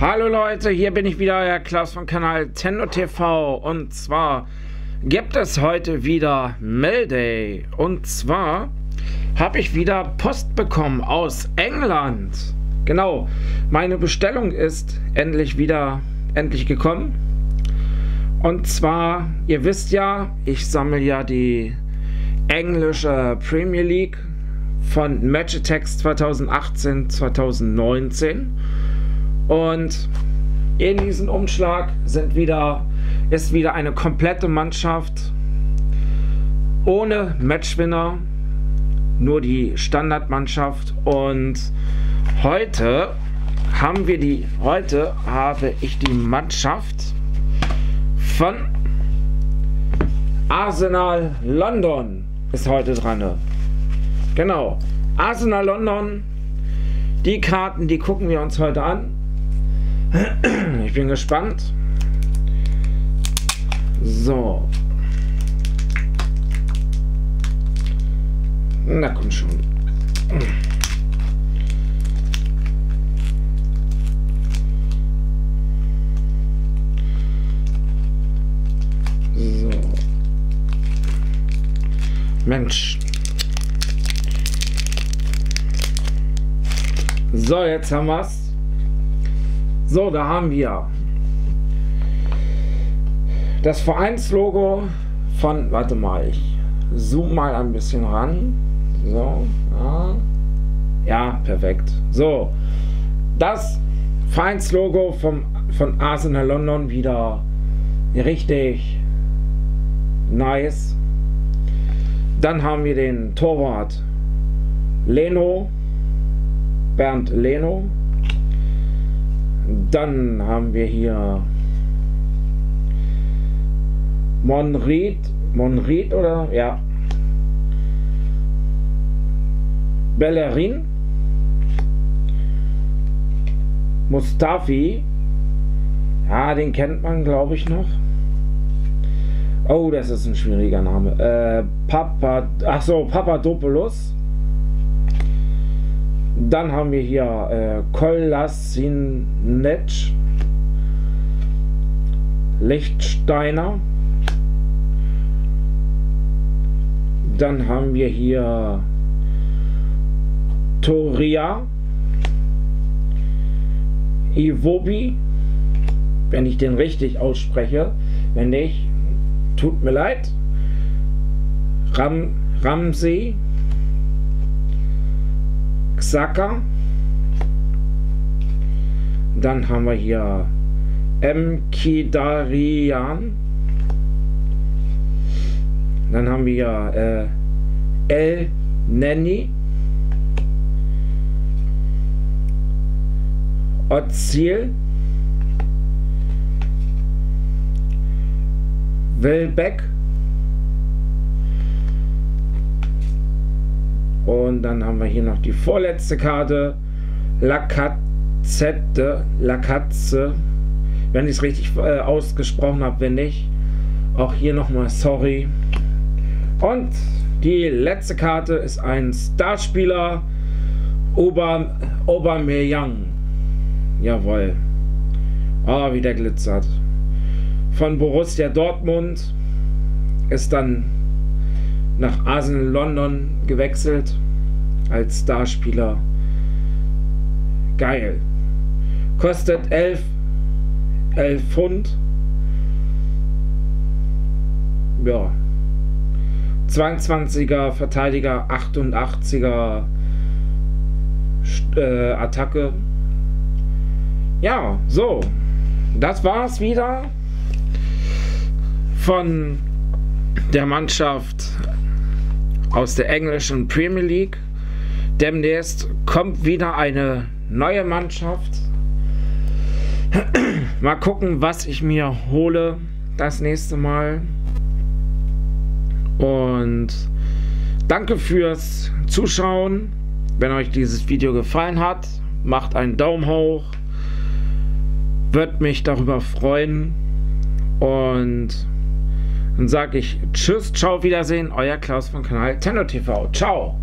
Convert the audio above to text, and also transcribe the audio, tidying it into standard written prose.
Hallo Leute, hier bin ich wieder, euer Klaus vom Kanal TennoTV, und zwar gibt es heute wieder Mayday, und zwar habe ich wieder Post bekommen aus England. Genau, meine Bestellung ist endlich gekommen, und zwar, ihr wisst ja, ich sammle ja die englische Premier League von Match Attax 2018-2019. Und in diesem Umschlag ist wieder eine komplette Mannschaft ohne Matchwinner, nur die Standardmannschaft. Und heute habe ich die Mannschaft von Arsenal London ist heute dran. Genau, Arsenal London. Die Karten, die gucken wir uns heute an. Ich bin gespannt. So. Na komm schon. So. Mensch. So, jetzt haben wir es. So, da haben wir das Vereinslogo von, warte mal, ich zoome mal ein bisschen ran. So, ja, perfekt. So, das Vereinslogo von Arsenal London wieder richtig nice. Dann haben wir den Torwart Leno, Bernd Leno. Dann haben wir hier Monreed oder ja, Bellerin, Mustafi, ja, den kennt man, glaube ich, noch. Oh, das ist ein schwieriger Name. Papadopoulos. Dann haben wir hier Kolasinac, Lichtsteiner. Dann haben wir hier Toria, Iwobi, wenn ich den richtig ausspreche. Wenn nicht, tut mir leid. Ramsey, Xhaka. Dann haben wir hier Mkhitaryan. Dann haben wir El Neni, Özil, Welbeck. Und dann haben wir hier noch die vorletzte Karte, Lacazette, wenn ich es richtig ausgesprochen habe, wenn nicht, auch hier nochmal sorry. Und die letzte Karte ist ein Starspieler, Aubameyang. Jawohl. Oh, wie der glitzert. Von Borussia Dortmund ist dann nach Arsenal London gewechselt als Starspieler. Geil. Kostet 11 Pfund. Ja. 22er Verteidiger, 88er Attacke. Ja, so. Das war's wieder von der Mannschaft aus der englischen Premier League. Demnächst kommt wieder eine neue Mannschaft. Mal gucken, was ich mir hole das nächste Mal. Und danke fürs Zuschauen. Wenn euch dieses Video gefallen hat, macht einen Daumen hoch. Würde mich darüber freuen. Und dann sage ich Tschüss, ciao, Wiedersehen, euer Klaus vom Kanal TennoTV. Ciao!